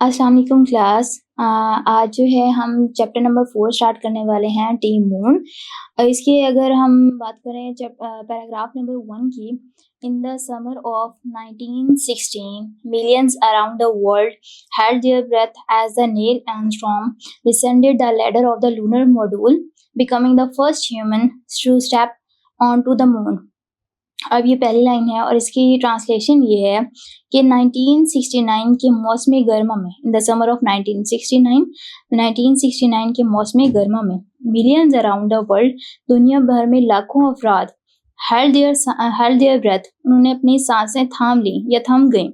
अस्सलाम वालेकुम क्लास। आज जो है हम चैप्टर नंबर 4 स्टार्ट करने वाले हैं टीम मून। इसकी अगर हम बात करें पैराग्राफ नंबर 1 की, in the summer of 1916 millions around the world held their breath as the Neil Armstrong descended the ladder of the lunar module, becoming the first human to step onto the moon। अब ये पहली line है और इसकी translation ये है कि 1969 के मौसमी गर्मा में, इन द समर ऑफ 1969 के मौसमी गर्मा में मिलियंस अराउंड द वर्ल्ड, दुनिया भर में लाखों अफराद held their breath, उन्होंने अपनी सांसें थाम ली या थम गईं।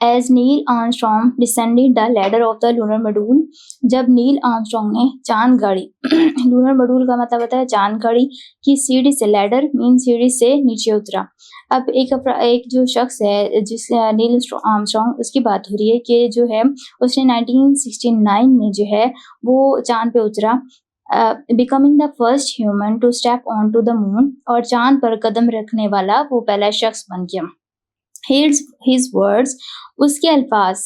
As Neil Armstrong descended the ladder of the lunar module, जब नील आर्मस्ट्रॉन्ग ने चांद गाड़ी लूनर मॉड्यूल का मतलब होता है चांद गाड़ी की सीढ़ी से, लैडर मीन सीढ़ी से नीचे उतरा। अब एक जो शख्स है जिस नील आर्मस्ट्रॉन्ग, उसकी बात हो रही है कि जो है उसने 1969 में जो है वो चांद पे उतरा, becoming the first human to step on to the moon, और चांद पर कदम रखने वाला वो पहला शख्स बन गया। Here's his words, उसके अल्फाज।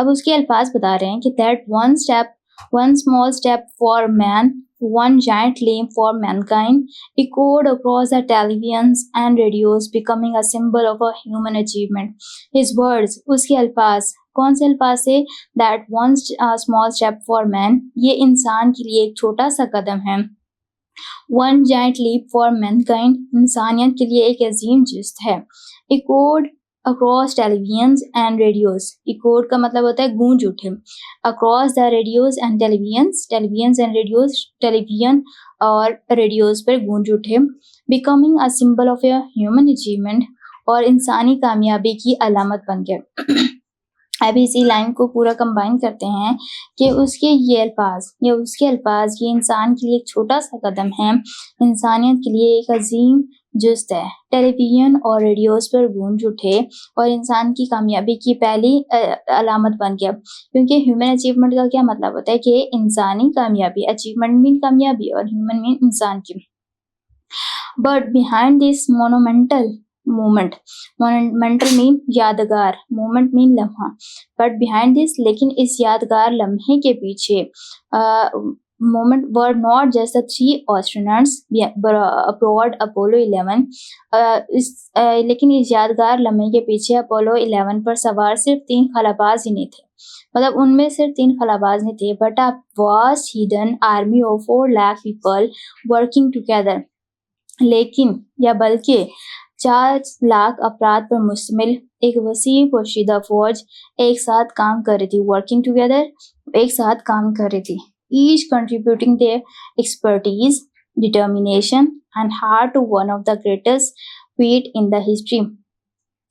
अब उसके अल्फाज बता रहे हैं कि that one small step for man, one giant leap for mankind, echoed across the televisions and radios, becoming a symbol of a human achievement। His words, उसके अल्फाज। कौन से अल्फाज से? that one small step for man, ये इंसान के लिए एक छोटा सा कदम है। one giant leap for mankind, इंसानियत के लिए एक अजीम जिस्त है। echoed across televisions and radios, echoed का मतलब होता है गूंज उठे। across the radios and televisions and radios, television और रेडियोस पर गूंज उठे। becoming a symbol of a human achievement, और इंसानी कामयाबी की अलामत बन गया। अब इसी लाइन को पूरा कंबाइन करते हैं कि उसके अल्फाज ये इंसान के लिए एक छोटा सा कदम है, इंसानियत के लिए एक अजीम जुस्त है, टेलीविजन और रेडियोस पर गूंज उठे और इंसान की कामयाबी की पहली अलामत बन गया। क्योंकि ह्यूमन अचीवमेंट का क्या मतलब होता है कि इंसानी कामयाबी, अचीवमेंट मीन कामयाबी और ह्यूमन मीन इंसान की। But behind this monumental mean यादगार, मोमेंट मीन लम्हा, बट बिहाइंड दिस, लेकिन इस यादगार लम्हे के पीछे, moment were not just the 3 astronauts aboard Apollo 11, लेकिन इस यादगार लम्हे के पीछे अपोलो 11 पर सवार सिर्फ 3 खलाबाज ही नहीं थे, मतलब उनमें सिर्फ 3 खलाबाज नहीं थे, but a vast hidden army of 4 lakh people working together, लेकिन या बल्कि 4 लाख अफराद पर मुश्तमिल एक वसी पोशीदा फौज एक साथ काम कर रही थी। वर्किंग टुगेदर, एक साथ काम कर रही थी। Each contributing their expertise, determination and heart to one of the greatest feat in the history.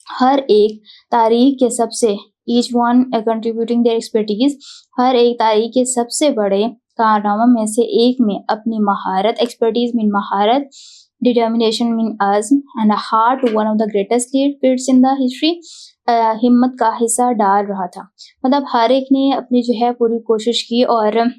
हर एक तारीख के सबसे, each one contributing their expertise, हर एक तारीख के सबसे बड़े कारनामों में से एक में अपनी महारत, एक्सपर्टीज मीन महारत, determination mean azm, and a heart to one of the greatest feats in the history, हिम्मत का हिस्सा डाल रहा था। मतलब हर एक ने अपनी जो है पूरी कोशिश की और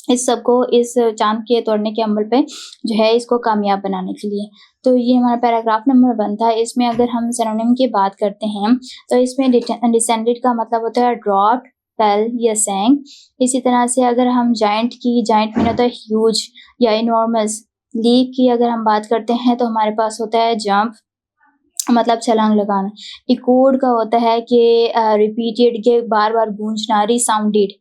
इस सबको, इस चांद के तोड़ने के अमल पे जो है इसको कामयाब बनाने के लिए। तो ये हमारा पैराग्राफ नंबर 1 था। इसमें अगर हम सिनोनिम की बात करते हैं तो इसमें डिसेंडेड का मतलब होता है ड्रॉप्ड, फेल या सैंक। इसी तरह से अगर हम जाइंट मीन होता है ह्यूज या इनॉर्मस। लीप की अगर हम बात करते हैं तो हमारे पास होता है जंप, मतलब छलांग लगाना। इकोड का होता है कि रिपीटेड, के बार बार गूंजना, रिसाउंडेड।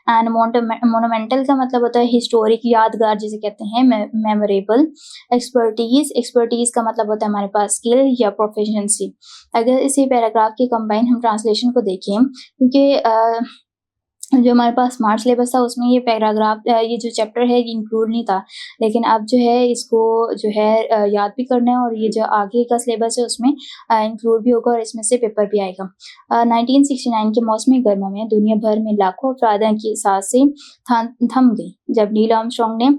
एंड मोनोमेंटल का मतलब होता है हिस्टोरिक, यादगार जिसे कहते हैं, मेमोरेबल। एक्सपर्टीज का मतलब होता है हमारे पास स्किल या प्रोफिशिएंसी। अगर इसी पैराग्राफ के कंबाइन हम ट्रांसलेशन को देखें, क्योंकि जो हमारे पास स्मार्ट सिलेबस था उसमें ये पैराग्राफ, ये जो चैप्टर है ये इंक्लूड नहीं था, लेकिन अब जो है इसको जो है याद भी करना है और ये जो आगे का सिलेबस है उसमें इंक्लूड भी होगा और इसमें से पेपर भी आएगा। 1969 के मौसमी गर्मा में दुनिया भर में लाखों अफराद की सांसें थम गई जब नील आर्मस्ट्रॉन्ग ने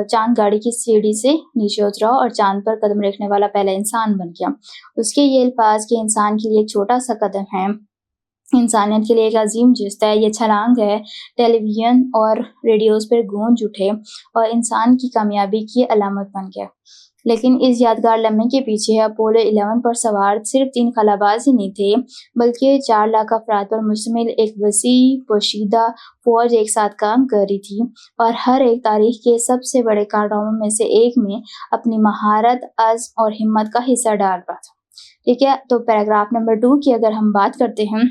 चांद गाड़ी की सीढ़ी से नीचे उतरा और चांद पर कदम रखने वाला पहला इंसान बन गया। उसके ये अल्फाज के इंसान के लिए एक छोटा सा कदम है, इंसानियत के लिए एक अजीम जिस्त है, ये छलांग है, टेलीविजन और रेडियोस पर गूंज उठे और इंसान की कामयाबी की अलामत बन गया। लेकिन इस यादगार लम्हे के पीछे अपोलो 11 पर सवार सिर्फ 3 खलाबाज ही नहीं थे, बल्कि 4 लाख अफराद पर मुश्तमिल एक वसी पोशीदा फौज एक साथ काम कर रही थी और हर एक तारीख के सबसे बड़े कारनामों में से एक में अपनी महारत, अज़्म और हिम्मत का हिस्सा डाल रहा था। ठीक है, तो पैराग्राफ नंबर 2 की अगर हम बात करते हैं,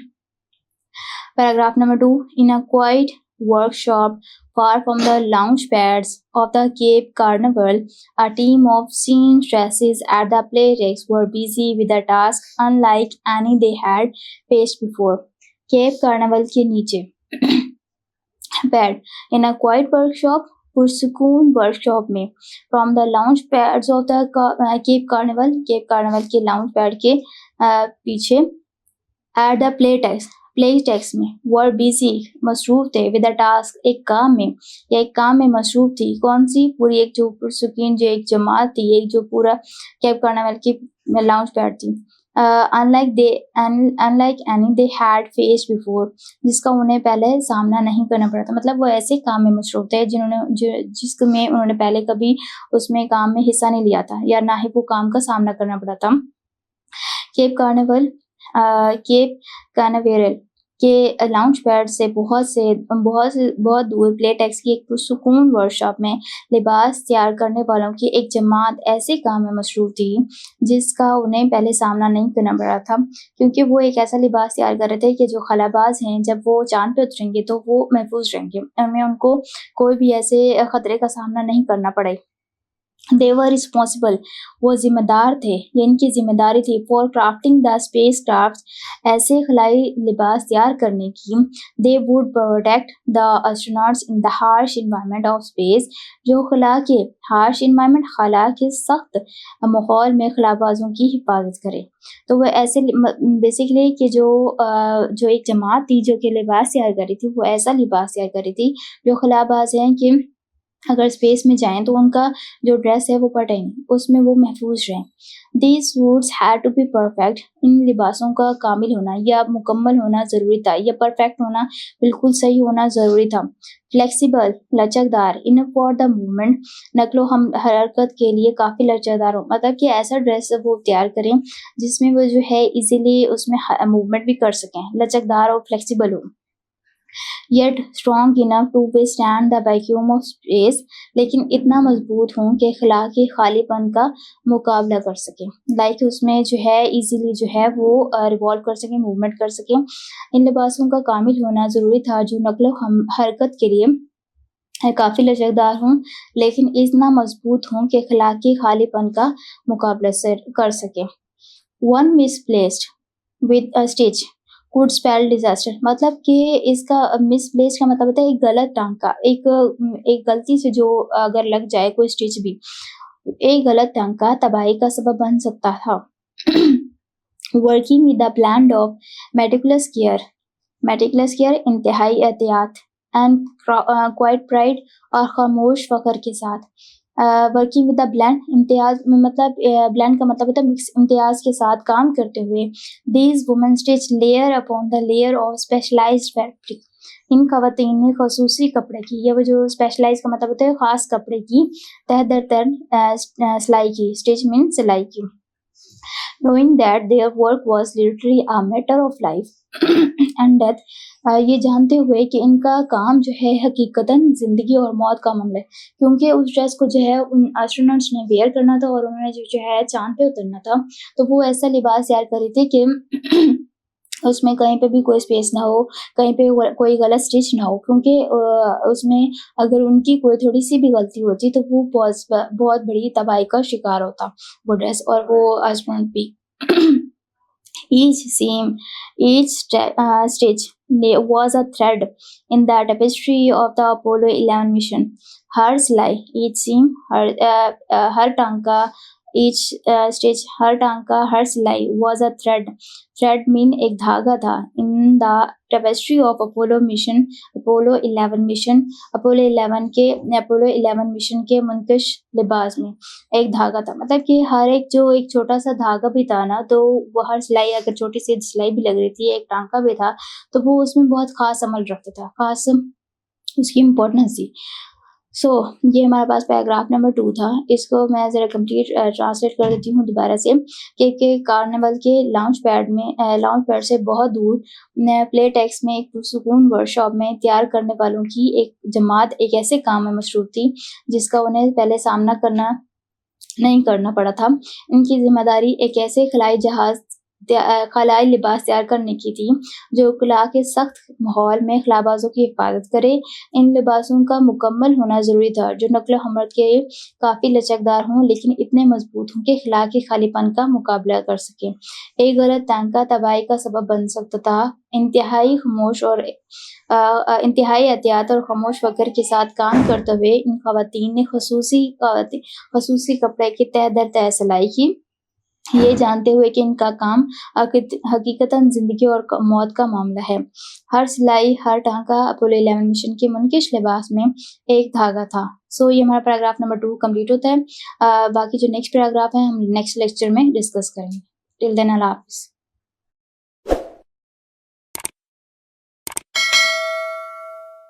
paragraph number 2, in a quite workshop far from the lounge pads of the Cape Carnival, a team of seamstresses at the Playtex were busy with a task unlike any they had faced before. Cape Carnival के नीचे pad in a quiet workshop, पुरसुकून workshop में, from the lounge pads of the Cape Carnival के lounge pad के पीछे, at the प्लेटेक्स में, वर busy मसरूफ थे, विद अ टास्क एक काम में या एक काम में मसरूफ थी। कौन सी? पूरी एक जो पुरसुकून जो एक जमात थी, एक जो पूरा केप कार्निवल की लाउंज पैड थी, unlike any they had faced before, जिसका उन्हें पहले सामना नहीं करना पड़ा था। मतलब वो ऐसे काम में मसरूफ थे जिसमें उन्होंने पहले कभी उसमें काम में हिस्सा नहीं लिया था या ना ही वो काम का सामना करना पड़ा था। केप कार्निवल के लाउंज पैड से बहुत दूर प्लेटेक्स की एक पुरसुकून वर्कशॉप में लिबास तैयार करने वालों की एक जमात ऐसे काम में मसरूफ थी जिसका उन्हें पहले सामना नहीं करना पड़ा था, क्योंकि वो एक ऐसा लिबास तैयार कर रहे थे कि जो खलाबाज हैं जब वो चांद पे उतरेंगे तो वो महफूज रहेंगे, उनमें उनको कोई भी ऐसे खतरे का सामना नहीं करना पड़े। They were responsible, वो जिम्मेदार थे, ये इनकी जिम्मेदारी थी, for crafting the spacecraft, ऐसे खलाई लिबास तैयार करने की। They would protect the astronauts in the harsh environment of space, जो खला के harsh environment, खला के सख्त माहौल में खलाबाजों की हिफाजत करे। तो वो ऐसे बेसिकली कि जो एक जमात थी जो कि लिबास तैयार कर रही थी, वो ऐसा लिबास तैयार कर रही थी जो खलाबाज हैं कि अगर स्पेस में जाएं तो उनका जो ड्रेस है वो फटे नहीं, उसमें वो महफूज रहें। These suits had to be perfect, इन लिबासों का कामिल होना या मुकम्मल होना ज़रूरी था, या परफेक्ट होना, बिल्कुल सही होना ज़रूरी था। फ्लेक्सिबल, लचकदार, इन फॉर द मूवमेंट, नकलो हम हरकत के लिए काफ़ी लचकदार हो, मतलब कि ऐसा ड्रेस वो तैयार करें जिसमें वो जो है इजीली उसमें मूवमेंट भी कर सकें, लचकदार और फ्लेक्सिबल हो। Yet strong enough to withstand the vacuum of space, लेकिन इतना मजबूत हों कि खला के खालीपन का मुकाबला कर सकें, लाइक उसमें जो है इजीली जो है वो रिवॉल्व कर सकें, मूवमेंट कर सकें। इन लिबासों का कामिल होना ज़रूरी था जो नकलो हरकत के लिए काफ़ी लचकदार हों, लेकिन इतना मजबूत हों कि खला के खालीपन का मुकाबला कर सकें। One misplaced with a stitch could spell disaster, मतलब कि इसका मिसप्लेस का मतलब होता है एक गलत टांका, एक गलती से जो अगर लग जाए कोई स्टिच भी, एक गलत टांका तबाही का सबब बन सकता था। Working with the plan of meticulous care, इंतहाई एहतियात, एंड क्वाइट प्राइड, और खामोश फख्र के साथ। वर्किंग विद द ब्लैंड, इम्तियाज में मतलब ब्लैंड का मतलब होता है इम्तियाज के साथ काम करते हुए। These women stitch layer upon the layer of specialised fabric, इन खवातीन ने खसूसी कपड़े की, या वो जो स्पेशलाइज का मतलब होता है खास कपड़े की तह दर तह सिलाई की, स्टिच मीन सिलाई की। knowing that their work was literally a matter of life and death, ये जानते हुए कि इनका काम जो है हकीकतन जिंदगी और मौत का मामला है, क्योंकि उस ड्रेस को जो है उन एस्ट्रोनॉट्स ने वेयर करना था और उन्होंने जो है चांद पे उतरना था, तो वो ऐसा लिबास तैयार कर रही थी कि उसमें कहीं पे भी कोई स्पेस ना हो, कहीं पे कोई गलत स्टिच ना हो, क्योंकि उसमें अगर उनकी कोई थोड़ी सी भी गलती होती तो वो बहुत बड़ी तबाही का शिकार होता वो ड्रेस और वो एस्ट्रोनॉट भी। Each seam, each stitch was a thread in the tapestry of the Apollo 11 mission. हर सिलाई, each seam, हर टांका, each stitch, हर टांका, हर सिलाई, was a thread. Thread mean एक धागा था. In the tapestry of Apollo 11 mission, Apollo 11 mission के मुनकश लिबास में एक धागा था. मतलब कि हर एक छोटा सा धागा भी था ना, तो वो हर सिलाई, अगर छोटी सी सिलाई भी लग रही थी, एक टांका भी था, तो वो उसमें बहुत खास अमल रखता था, खास उसकी इम्पोर्टेंस थी. सो ये हमारे पास पैराग्राफ नंबर 2 था। इसको मैं ज़रा कंप्लीट ट्रांसलेट कर देती हूँ दोबारा से कि कार्निवल के लॉन्च पैड से बहुत दूर प्ले टेक्स्ट में एक पुरसुकून वर्कशॉप में तैयार करने वालों की एक जमात एक ऐसे काम में मसरूफ़ थी, जिसका उन्हें पहले सामना नहीं करना पड़ा था। इनकी ज़िम्मेदारी एक ऐसे खलाई लिबास तैयार करने की थी, जो खुला के सख्त माहौल में खलाबाज़ों की हिफाज़त करे। इन लिबासों का मुकम्मल होना ज़रूरी था, जो नक़्ल-ओ-हमल के काफ़ी लचकदार हों, लेकिन इतने मज़बूत हों कि खला के खालीपन का मुकाबला कर सकें। एक गलत टांका तबाही का सबब बन सकता था। इंतहाई एहतियात और खामोश फ़िक्र के साथ काम करते हुए इन ख़वातीन ने ख़ुसूसी कपड़े की तह दर तह सिलाई की, ये जानते हुए कि इनका काम हकीकतन ज़िंदगी और मौत का मामला है। हर सिलाई, हर टाँका अपोलो 11 मिशन के मुनकिश लिबास में एक धागा था। सो ये हमारा पैराग्राफ नंबर 2 कंप्लीट होता है। बाकी जो नेक्स्ट पैराग्राफ है हम नेक्स्ट लेक्चर में डिस्कस करेंगे। टिल देन अल्लाह हाफ़िज़।